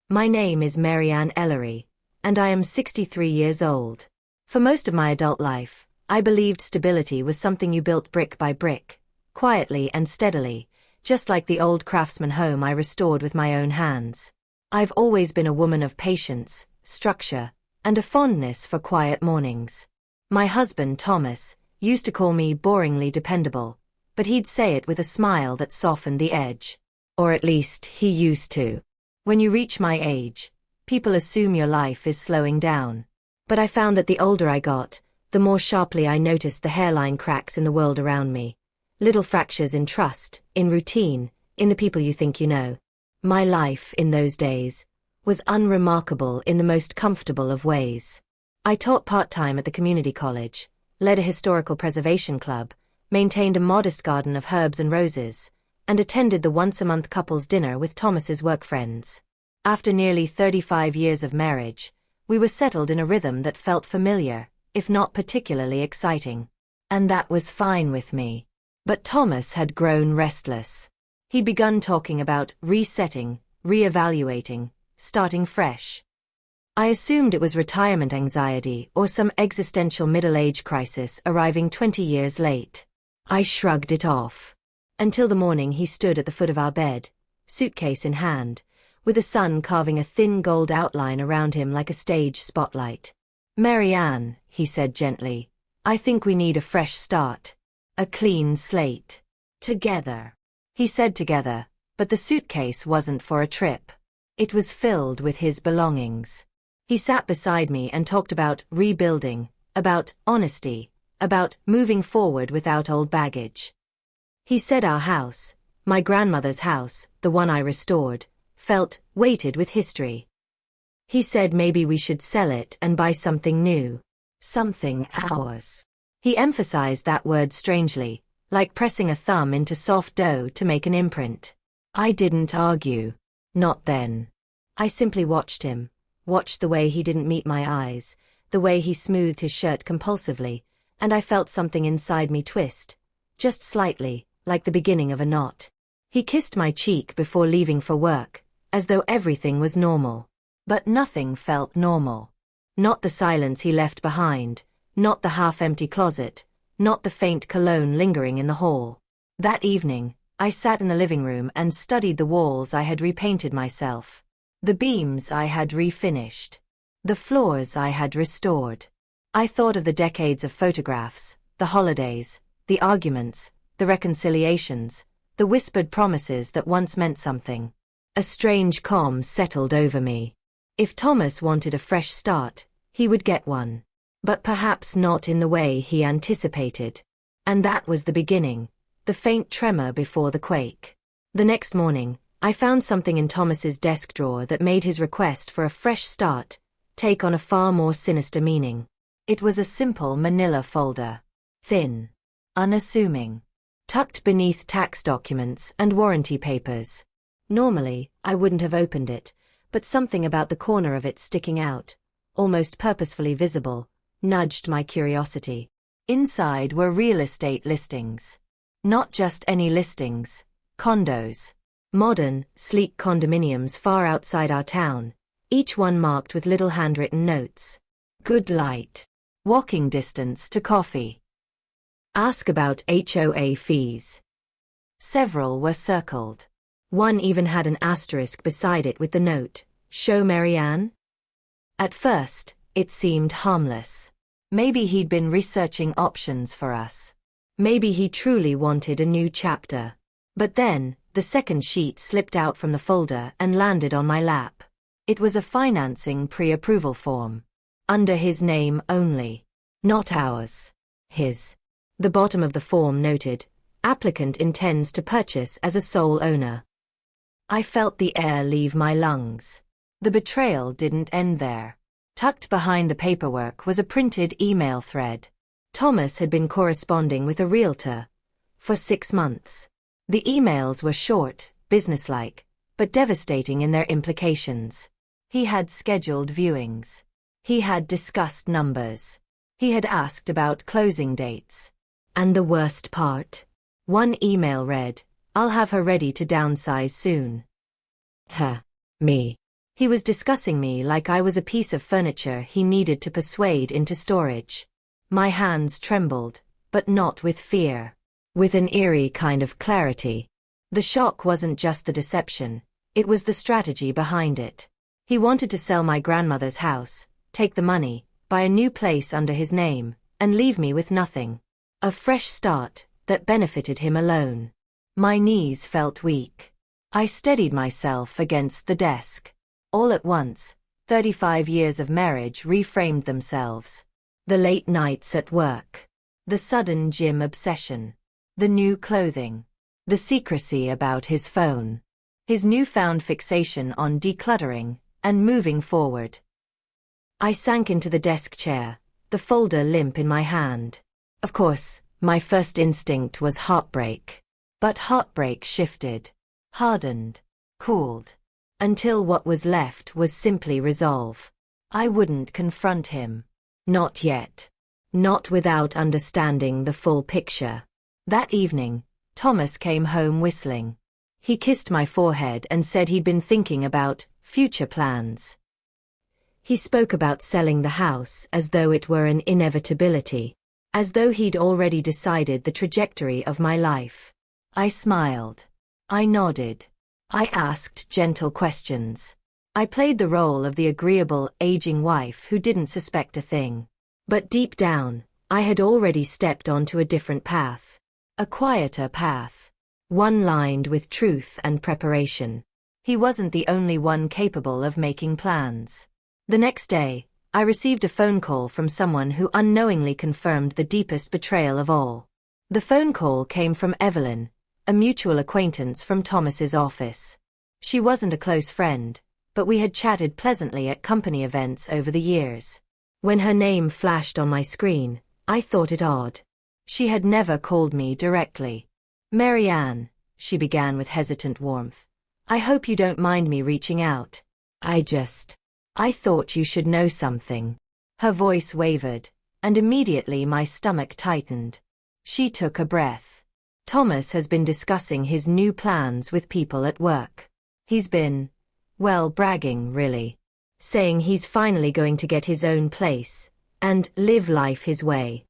My name is Marianne Ellery, and I am 63 years old. For most of my adult life, I believed stability was something you built brick by brick, quietly and steadily, just like the old craftsman home I restored with my own hands. I've always been a woman of patience, structure, and a fondness for quiet mornings. My husband, Thomas, used to call me boringly dependable, but he'd say it with a smile that softened the edge. Or at least, he used to. When you reach my age, people assume your life is slowing down. But I found that the older I got, the more sharply I noticed the hairline cracks in the world around me. Little fractures in trust, in routine, in the people you think you know. My life, in those days, was unremarkable in the most comfortable of ways. I taught part-time at the community college, led a historical preservation club, maintained a modest garden of herbs and roses, and attended the once-a-month couples' dinner with Thomas's work friends. After nearly 35 years of marriage, we were settled in a rhythm that felt familiar, if not particularly exciting. And that was fine with me. But Thomas had grown restless. He'd begun talking about resetting, re-evaluating, starting fresh. I assumed it was retirement anxiety or some existential middle-age crisis arriving 20 years late. I shrugged it off. Until the morning he stood at the foot of our bed, suitcase in hand, with the sun carving a thin gold outline around him like a stage spotlight. "Marianne," he said gently, "I think we need a fresh start. A clean slate. Together." He said together, but the suitcase wasn't for a trip. It was filled with his belongings. He sat beside me and talked about rebuilding, about honesty, about moving forward without old baggage. He said our house, my grandmother's house, the one I restored, felt weighted with history. He said maybe we should sell it and buy something new. Something ours. He emphasized that word strangely, like pressing a thumb into soft dough to make an imprint. I didn't argue. Not then. I simply watched him, watched the way he didn't meet my eyes, the way he smoothed his shirt compulsively, and I felt something inside me twist, just slightly, like the beginning of a knot. He kissed my cheek before leaving for work, as though everything was normal. But nothing felt normal. Not the silence he left behind, not the half-empty closet, not the faint cologne lingering in the hall. That evening, I sat in the living room and studied the walls I had repainted myself, the beams I had refinished, the floors I had restored. I thought of the decades of photographs, the holidays, the arguments, the reconciliations, the whispered promises that once meant something. A strange calm settled over me. If Thomas wanted a fresh start, he would get one. But perhaps not in the way he anticipated. And that was the beginning, the faint tremor before the quake. The next morning, I found something in Thomas's desk drawer that made his request for a fresh start take on a far more sinister meaning. It was a simple manila folder. Thin. Unassuming. Tucked beneath tax documents and warranty papers. Normally, I wouldn't have opened it, but something about the corner of it sticking out, almost purposefully visible, nudged my curiosity. Inside were real estate listings. Not just any listings, condos. Modern, sleek condominiums far outside our town, each one marked with little handwritten notes. Good light. Walking distance to coffee. Ask about HOA fees. Several were circled. One even had an asterisk beside it with the note, "Show Marianne?" At first, it seemed harmless. Maybe he'd been researching options for us. Maybe he truly wanted a new chapter. But then, the second sheet slipped out from the folder and landed on my lap. It was a financing pre-approval form. Under his name only. Not ours. His. The bottom of the form noted, "Applicant intends to purchase as a sole owner." I felt the air leave my lungs. The betrayal didn't end there. Tucked behind the paperwork was a printed email thread. Thomas had been corresponding with a realtor for 6 months. The emails were short, businesslike, but devastating in their implications. He had scheduled viewings. He had discussed numbers. He had asked about closing dates. And the worst part? One email read, "I'll have her ready to downsize soon." Me. He was discussing me like I was a piece of furniture he needed to persuade into storage. My hands trembled, but not with fear. With an eerie kind of clarity. The shock wasn't just the deception, it was the strategy behind it. He wanted to sell my grandmother's house, take the money, buy a new place under his name, and leave me with nothing. A fresh start that benefited him alone. My knees felt weak. I steadied myself against the desk. All at once, 35 years of marriage reframed themselves. The late nights at work. The sudden gym obsession. The new clothing. The secrecy about his phone. His newfound fixation on decluttering and moving forward. I sank into the desk chair, the folder limp in my hand. Of course, my first instinct was heartbreak. But heartbreak shifted, hardened, cooled, until what was left was simply resolve. I wouldn't confront him. Not yet. Not without understanding the full picture. That evening, Thomas came home whistling. He kissed my forehead and said he'd been thinking about future plans. He spoke about selling the house as though it were an inevitability, as though he'd already decided the trajectory of my life. I smiled. I nodded. I asked gentle questions. I played the role of the agreeable, aging wife who didn't suspect a thing. But deep down, I had already stepped onto a different path. A quieter path. One lined with truth and preparation. He wasn't the only one capable of making plans. The next day, I received a phone call from someone who unknowingly confirmed the deepest betrayal of all. The phone call came from Evelyn, a mutual acquaintance from Thomas's office. She wasn't a close friend, but we had chatted pleasantly at company events over the years. When her name flashed on my screen, I thought it odd. She had never called me directly. "Mary Ann," she began with hesitant warmth. "I hope you don't mind me reaching out. I thought you should know something." Her voice wavered, and immediately my stomach tightened. She took a breath. "Thomas has been discussing his new plans with people at work. He's been, well, bragging, really. Saying he's finally going to get his own place, and live life his way.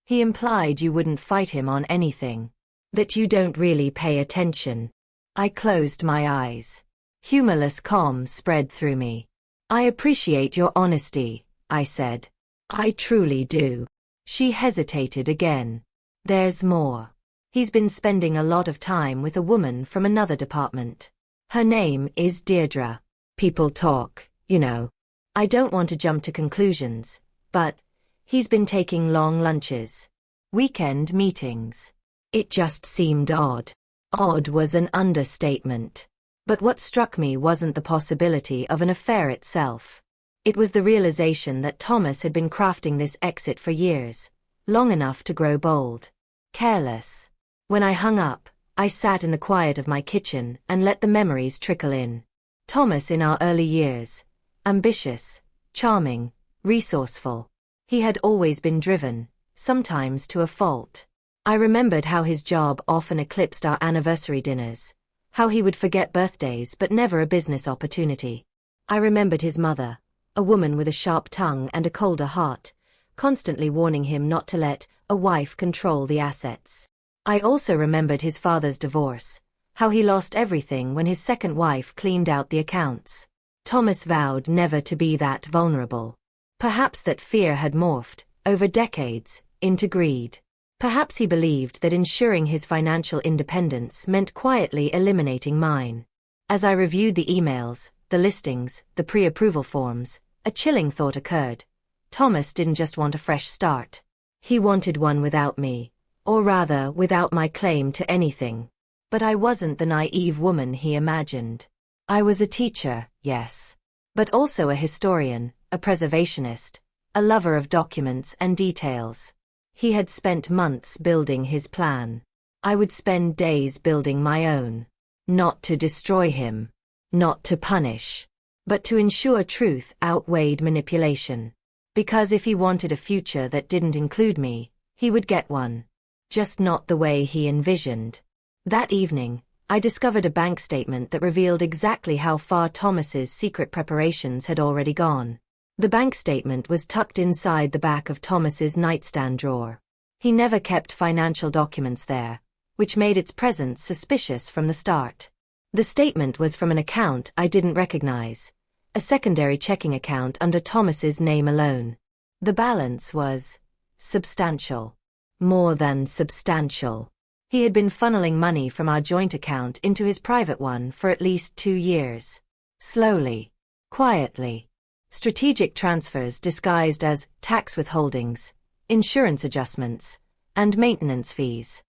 He implied you wouldn't fight him on anything. That you don't really pay attention." I closed my eyes. Humorless calm spread through me. "I appreciate your honesty," I said. "I truly do." She hesitated again. "There's more. He's been spending a lot of time with a woman from another department. Her name is Deirdre. People talk, you know. I don't want to jump to conclusions, but he's been taking long lunches. Weekend meetings. It just seemed odd." Odd was an understatement. But what struck me wasn't the possibility of an affair itself. It was the realization that Thomas had been crafting this exit for years, long enough to grow bold. Careless. When I hung up, I sat in the quiet of my kitchen and let the memories trickle in. Thomas in our early years. Ambitious, charming, resourceful. He had always been driven, sometimes to a fault. I remembered how his job often eclipsed our anniversary dinners. How he would forget birthdays but never a business opportunity. I remembered his mother, a woman with a sharp tongue and a colder heart, constantly warning him not to let a wife control the assets. I also remembered his father's divorce, how he lost everything when his second wife cleaned out the accounts. Thomas vowed never to be that vulnerable. Perhaps that fear had morphed, over decades, into greed. Perhaps he believed that ensuring his financial independence meant quietly eliminating mine. As I reviewed the emails, the listings, the pre-approval forms, a chilling thought occurred. Thomas didn't just want a fresh start. He wanted one without me, or rather without my claim to anything. But I wasn't the naive woman he imagined. I was a teacher, yes. But also a historian, a preservationist, a lover of documents and details. He had spent months building his plan. I would spend days building my own. Not to destroy him. Not to punish. But to ensure truth outweighed manipulation. Because if he wanted a future that didn't include me, he would get one. Just not the way he envisioned. That evening, I discovered a bank statement that revealed exactly how far Thomas's secret preparations had already gone. The bank statement was tucked inside the back of Thomas's nightstand drawer. He never kept financial documents there, which made its presence suspicious from the start. The statement was from an account I didn't recognize, a secondary checking account under Thomas's name alone. The balance was substantial. More than substantial. He had been funneling money from our joint account into his private one for at least 2 years. Slowly. Quietly. Strategic transfers disguised as tax withholdings, insurance adjustments, and maintenance fees.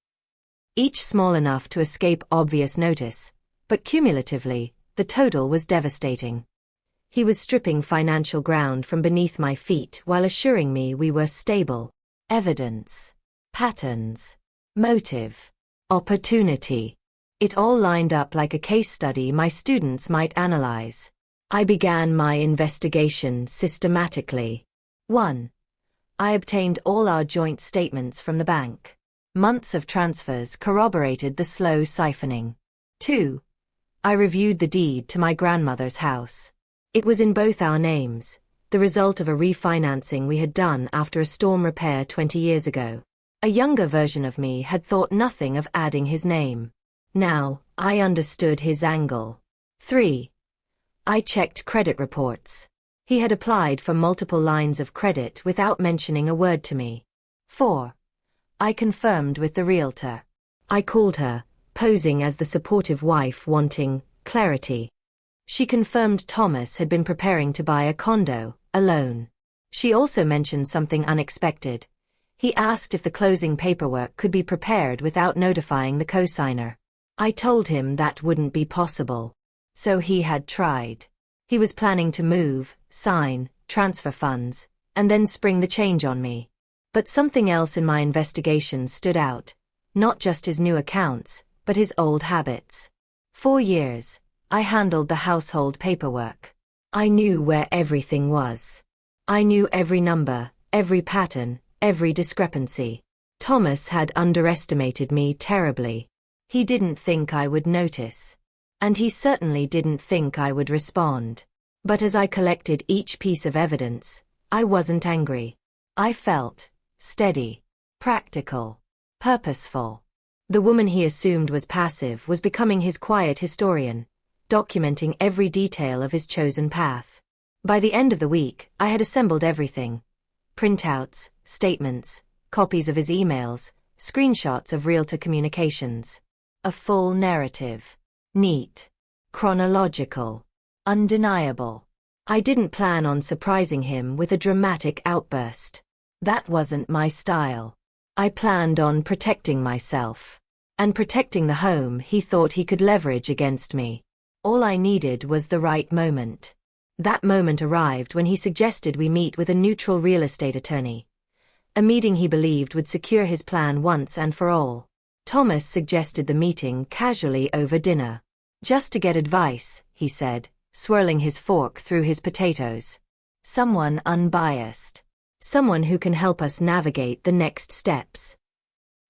Each small enough to escape obvious notice, but cumulatively, the total was devastating. He was stripping financial ground from beneath my feet while assuring me we were stable. Evidence. Patterns. Motive. Opportunity. It all lined up like a case study my students might analyze. I began my investigation systematically. 1. I obtained all our joint statements from the bank. Months of transfers corroborated the slow siphoning. 2. I reviewed the deed to my grandmother's house. It was in both our names, the result of a refinancing we had done after a storm repair 20 years ago. A younger version of me had thought nothing of adding his name. Now, I understood his angle. 3. I checked credit reports. He had applied for multiple lines of credit without mentioning a word to me. 4. I confirmed with the realtor. I called her, posing as the supportive wife wanting clarity. She confirmed Thomas had been preparing to buy a condo, alone. She also mentioned something unexpected. He asked if the closing paperwork could be prepared without notifying the co-signer. I told him that wouldn't be possible. So he had tried. He was planning to move, sign, transfer funds, and then spring the change on me. But something else in my investigation stood out. Not just his new accounts, but his old habits. 4 years, I handled the household paperwork. I knew where everything was. I knew every number, every pattern, every discrepancy. Thomas had underestimated me terribly. He didn't think I would notice. And he certainly didn't think I would respond. But as I collected each piece of evidence, I wasn't angry. I felt steady, practical, purposeful. The woman he assumed was passive was becoming his quiet historian, documenting every detail of his chosen path. By the end of the week, I had assembled everything. Printouts, statements, copies of his emails, screenshots of realtor communications. A full narrative. Neat. Chronological. Undeniable. I didn't plan on surprising him with a dramatic outburst. That wasn't my style. I planned on protecting myself. And protecting the home he thought he could leverage against me. All I needed was the right moment. That moment arrived when he suggested we meet with a neutral real estate attorney. A meeting he believed would secure his plan once and for all. Thomas suggested the meeting casually over dinner. Just to get advice, he said, swirling his fork through his potatoes. Someone unbiased. Someone who can help us navigate the next steps.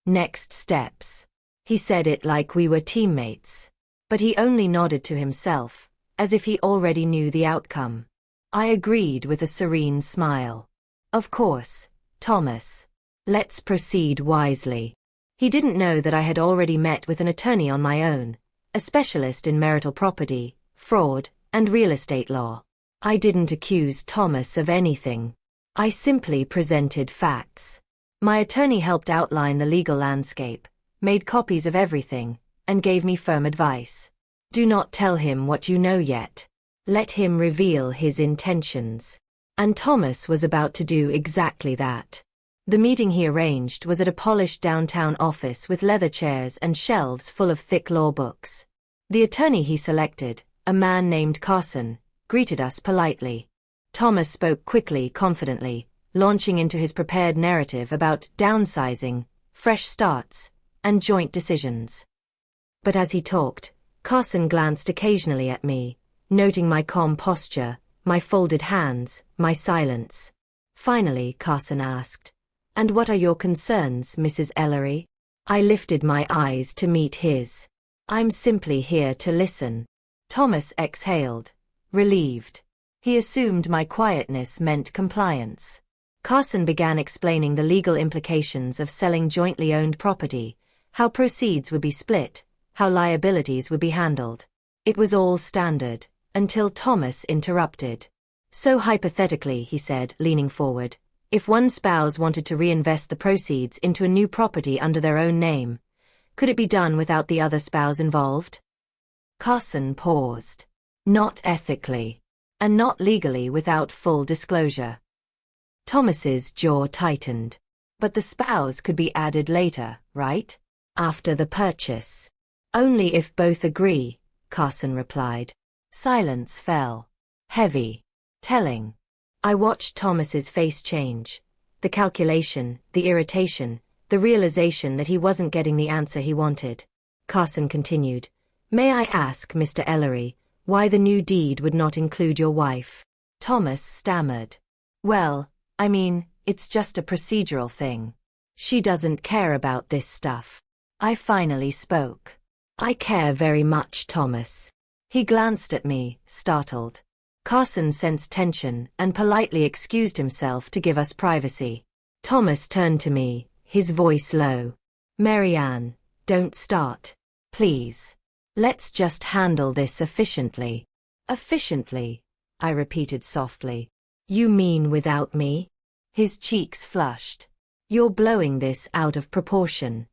Next steps. He said it like we were teammates. But he only nodded to himself, as if he already knew the outcome. I agreed with a serene smile. Of course, Thomas. Let's proceed wisely. He didn't know that I had already met with an attorney on my own, a specialist in marital property, fraud, and real estate law. I didn't accuse Thomas of anything. I simply presented facts. My attorney helped outline the legal landscape, made copies of everything, and gave me firm advice. Do not tell him what you know yet. Let him reveal his intentions. And Thomas was about to do exactly that. The meeting he arranged was at a polished downtown office with leather chairs and shelves full of thick law books. The attorney he selected, a man named Carson, greeted us politely. Thomas spoke quickly, confidently, launching into his prepared narrative about downsizing, fresh starts, and joint decisions. But as he talked, Carson glanced occasionally at me, noting my calm posture, my folded hands, my silence. Finally, Carson asked, "And what are your concerns, Mrs. Ellery?" I lifted my eyes to meet his. I'm simply here to listen. Thomas exhaled, relieved. He assumed my quietness meant compliance. Carson began explaining the legal implications of selling jointly owned property, how proceeds would be split, how liabilities would be handled. It was all standard, until Thomas interrupted. So hypothetically, he said, leaning forward, if one spouse wanted to reinvest the proceeds into a new property under their own name, could it be done without the other spouse involved? Carson paused. Not ethically. And not legally without full disclosure. Thomas's jaw tightened. But the spouse could be added later, right? After the purchase. Only if both agree, Carson replied. Silence fell. Heavy. Telling. I watched Thomas's face change. The calculation, the irritation, the realization that he wasn't getting the answer he wanted. Carson continued. May I ask, Mr. Ellery, why the new deed would not include your wife? Thomas stammered. Well, I mean, it's just a procedural thing. She doesn't care about this stuff. I finally spoke. I care very much, Thomas. He glanced at me, startled. Carson sensed tension and politely excused himself to give us privacy. Thomas turned to me, his voice low. Marianne, don't start. Please. Let's just handle this efficiently. Efficiently, I repeated softly. You mean without me? His cheeks flushed. You're blowing this out of proportion.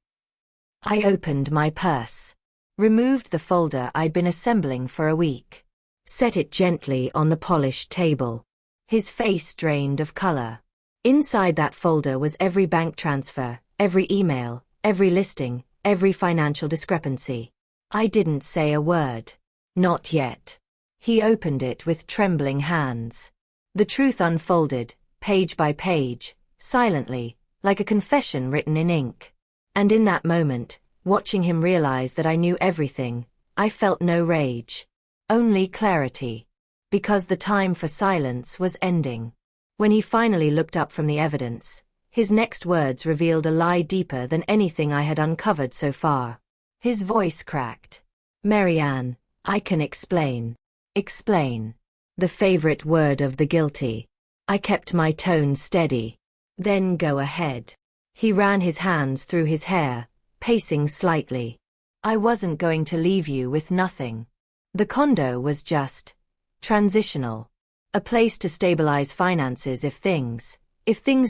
I opened my purse. Removed the folder I'd been assembling for a week. Set it gently on the polished table. His face drained of color. Inside that folder was every bank transfer, every email, every listing, every financial discrepancy. I didn't say a word. Not yet. He opened it with trembling hands. The truth unfolded, page by page, silently, like a confession written in ink. And in that moment, watching him realize that I knew everything, I felt no rage. Only clarity. Because the time for silence was ending. When he finally looked up from the evidence, his next words revealed a lie deeper than anything I had uncovered so far. His voice cracked. Marianne, I can explain. Explain. The favorite word of the guilty. I kept my tone steady. Then go ahead. He ran his hands through his hair, pacing slightly. I wasn't going to leave you with nothing. The condo was just transitional. A place to stabilize finances if things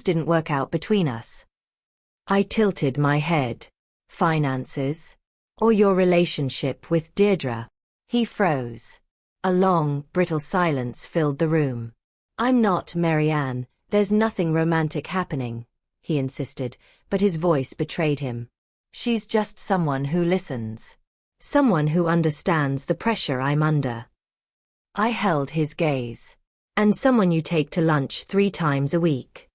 didn't work out between us. I tilted my head. Finances? Or your relationship with Deirdre? He froze. A long, brittle silence filled the room. I'm not Marianne, there's nothing romantic happening, he insisted, but his voice betrayed him. She's just someone who listens. Someone who understands the pressure I'm under. I held his gaze. And someone you take to lunch 3 times a week.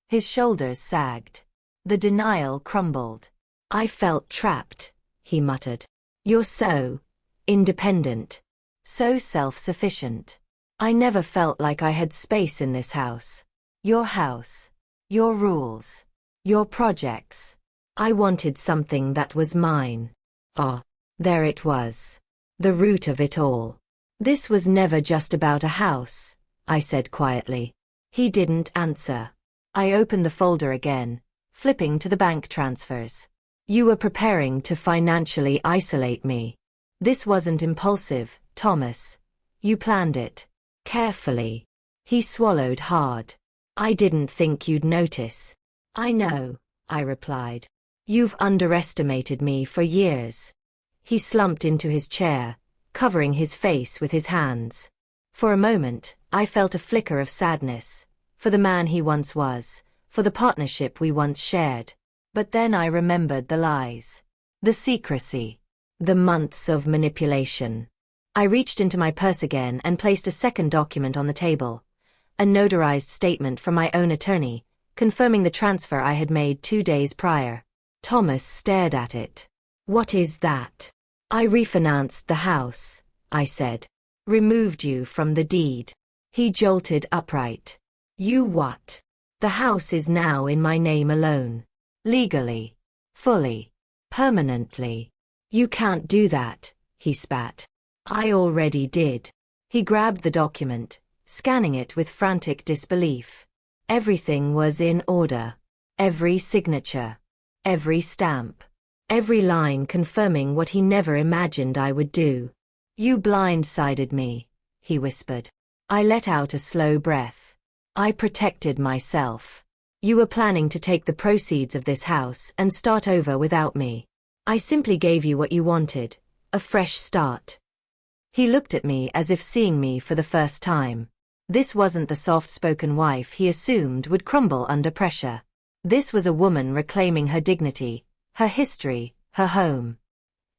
His shoulders sagged. The denial crumbled. I felt trapped, he muttered. You're so independent. So self-sufficient. I never felt like I had space in this house. Your house. Your rules. Your projects. I wanted something that was mine. Ah, there it was. The root of it all. This was never just about a house, I said quietly. He didn't answer. I opened the folder again, flipping to the bank transfers. You were preparing to financially isolate me. This wasn't impulsive, Thomas. You planned it. Carefully. He swallowed hard. I didn't think you'd notice. I know, I replied. You've underestimated me for years. He slumped into his chair, covering his face with his hands. For a moment, I felt a flicker of sadness. For the man he once was. For the partnership we once shared. But then I remembered the lies. The secrecy. The months of manipulation. I reached into my purse again and placed a second document on the table. A notarized statement from my own attorney, confirming the transfer I had made 2 days prior. Thomas stared at it. What is that? I refinanced the house, I said. Removed you from the deed. He jolted upright. You what? The house is now in my name alone. Legally. Fully. Permanently. You can't do that, he spat. I already did. He grabbed the document, scanning it with frantic disbelief. Everything was in order. Every signature. Every stamp. Every line confirming what he never imagined I would do. You blindsided me, he whispered. I let out a slow breath. I protected myself. You were planning to take the proceeds of this house and start over without me. I simply gave you what you wanted, a fresh start. He looked at me as if seeing me for the first time. This wasn't the soft-spoken wife he assumed would crumble under pressure. This was a woman reclaiming her dignity, her history, her home.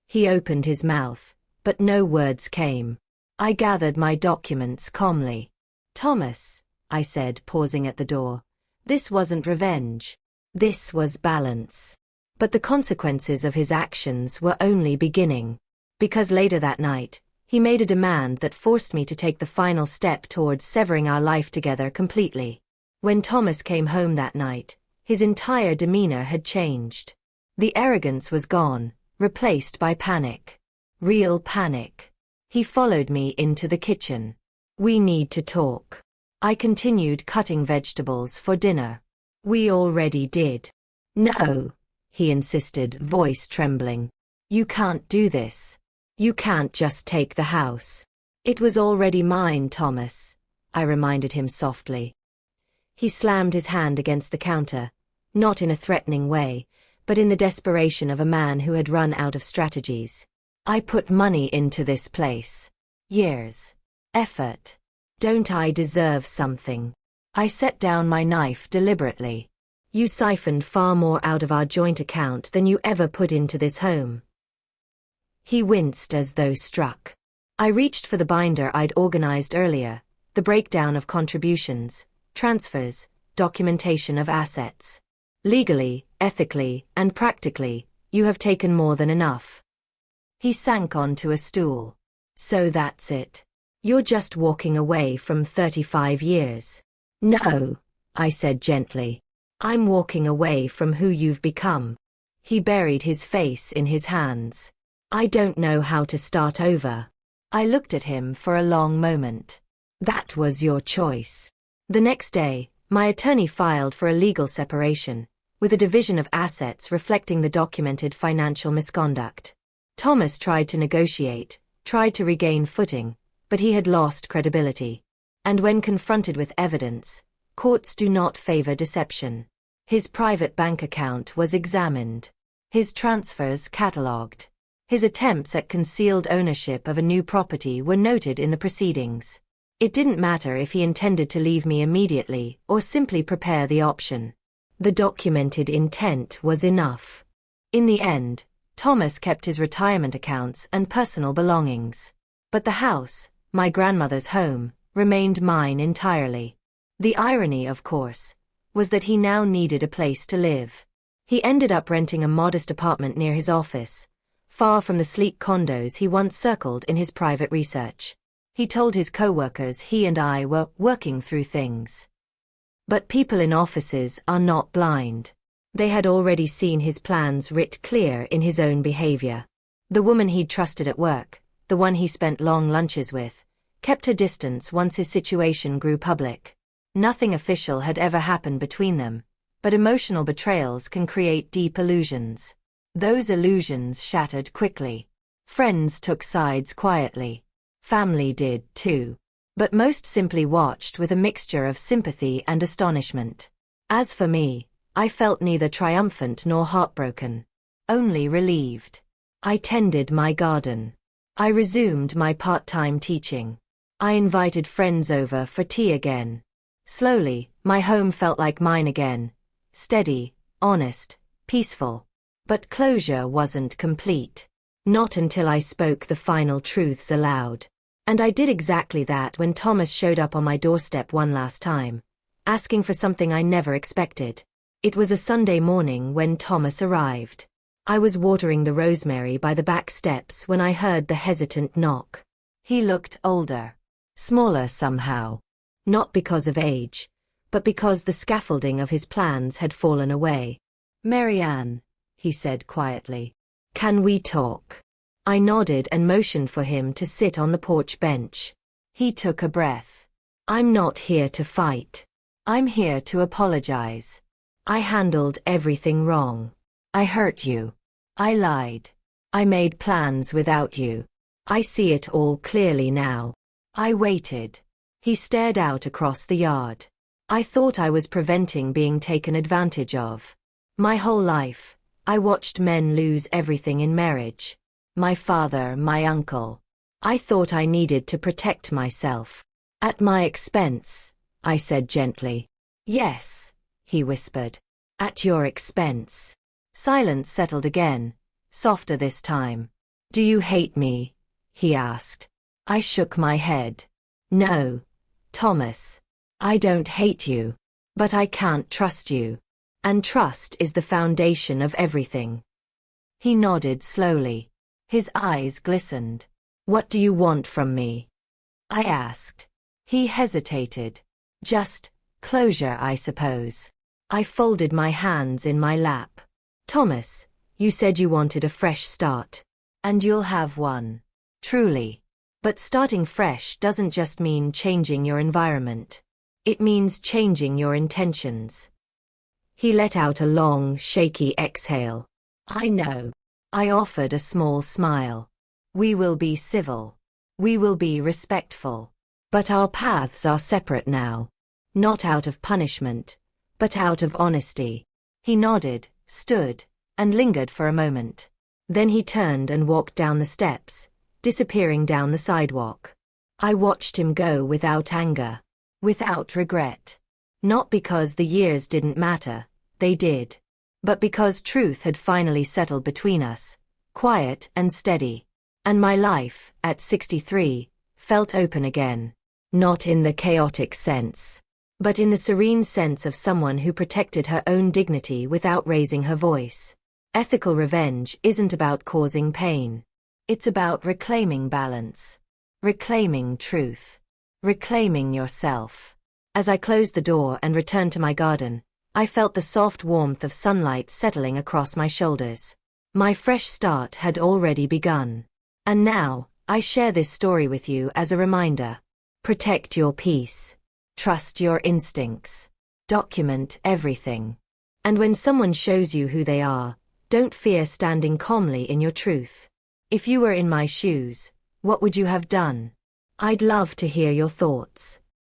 He opened his mouth, but no words came. I gathered my documents calmly. Thomas, I said, pausing at the door, this wasn't revenge. This was balance. But the consequences of his actions were only beginning. Because later that night, he made a demand that forced me to take the final step towards severing our life together completely. When Thomas came home that night, his entire demeanor had changed. The arrogance was gone, replaced by panic. Real panic. He followed me into the kitchen. We need to talk. I continued cutting vegetables for dinner. We already did. No, he insisted, voice trembling. You can't do this. You can't just take the house. It was already mine, Thomas, I reminded him softly. He slammed his hand against the counter, not in a threatening way, but in the desperation of a man who had run out of strategies. I put money into this place. Years. Effort. Don't I deserve something? I set down my knife deliberately. You siphoned far more out of our joint account than you ever put into this home. He winced as though struck. I reached for the binder I'd organized earlier, the breakdown of contributions, transfers, documentation of assets. Legally, ethically, and practically, you have taken more than enough. He sank onto a stool. So that's it. You're just walking away from 35 years. No, I said gently. I'm walking away from who you've become. He buried his face in his hands. I don't know how to start over. I looked at him for a long moment. That was your choice. The next day, my attorney filed for a legal separation, with a division of assets reflecting the documented financial misconduct. Thomas tried to negotiate, tried to regain footing, but he had lost credibility. And when confronted with evidence, courts do not favor deception. His private bank account was examined. His transfers catalogued. His attempts at concealed ownership of a new property were noted in the proceedings. It didn't matter if he intended to leave me immediately or simply prepare the option. The documented intent was enough. In the end, Thomas kept his retirement accounts and personal belongings. But the house, my grandmother's home, remained mine entirely. The irony, of course, was that he now needed a place to live. He ended up renting a modest apartment near his office, far from the sleek condos he once circled in his private research. He told his co-workers he and I were working through things. But people in offices are not blind. They had already seen his plans writ clear in his own behavior. The woman he'd trusted at work, the one he spent long lunches with, kept her distance once his situation grew public. Nothing official had ever happened between them, but emotional betrayals can create deep illusions. Those illusions shattered quickly. Friends took sides quietly. Family did too. But most simply watched with a mixture of sympathy and astonishment. As for me, I felt neither triumphant nor heartbroken. Only relieved. I tended my garden. I resumed my part-time teaching. I invited friends over for tea again. Slowly, my home felt like mine again. Steady, honest, peaceful. But closure wasn't complete. Not until I spoke the final truths aloud. And I did exactly that when Thomas showed up on my doorstep one last time, asking for something I never expected. It was a Sunday morning when Thomas arrived. I was watering the rosemary by the back steps when I heard the hesitant knock. He looked older. Smaller somehow. Not because of age, but because the scaffolding of his plans had fallen away. "Marianne," he said quietly. "Can we talk?" I nodded and motioned for him to sit on the porch bench. He took a breath. I'm not here to fight. I'm here to apologize. I handled everything wrong. I hurt you. I lied. I made plans without you. I see it all clearly now. I waited. He stared out across the yard. I thought I was preventing being taken advantage of. My whole life, I watched men lose everything in marriage. My father, my uncle. I thought I needed to protect myself. At my expense, I said gently. Yes, he whispered. At your expense. Silence settled again, softer this time. Do you hate me? He asked. I shook my head. No, Thomas. I don't hate you. But I can't trust you. And trust is the foundation of everything. He nodded slowly. His eyes glistened. What do you want from me? I asked. He hesitated. Just closure, I suppose. I folded my hands in my lap. Thomas, you said you wanted a fresh start. And you'll have one. Truly. But starting fresh doesn't just mean changing your environment. It means changing your intentions. He let out a long, shaky exhale. I know. I offered a small smile. We will be civil. We will be respectful. But our paths are separate now. Not out of punishment, but out of honesty. He nodded, stood, and lingered for a moment. Then he turned and walked down the steps, disappearing down the sidewalk. I watched him go without anger, without regret. Not because the years didn't matter, they did. But because truth had finally settled between us, quiet and steady. And my life, at 63, felt open again. Not in the chaotic sense, but in the serene sense of someone who protected her own dignity without raising her voice. Ethical revenge isn't about causing pain. It's about reclaiming balance, reclaiming truth, reclaiming yourself. As I closed the door and returned to my garden, I felt the soft warmth of sunlight settling across my shoulders. My fresh start had already begun. And now, I share this story with you as a reminder. Protect your peace. Trust your instincts. Document everything. And when someone shows you who they are, don't fear standing calmly in your truth. If you were in my shoes, what would you have done? I'd love to hear your thoughts.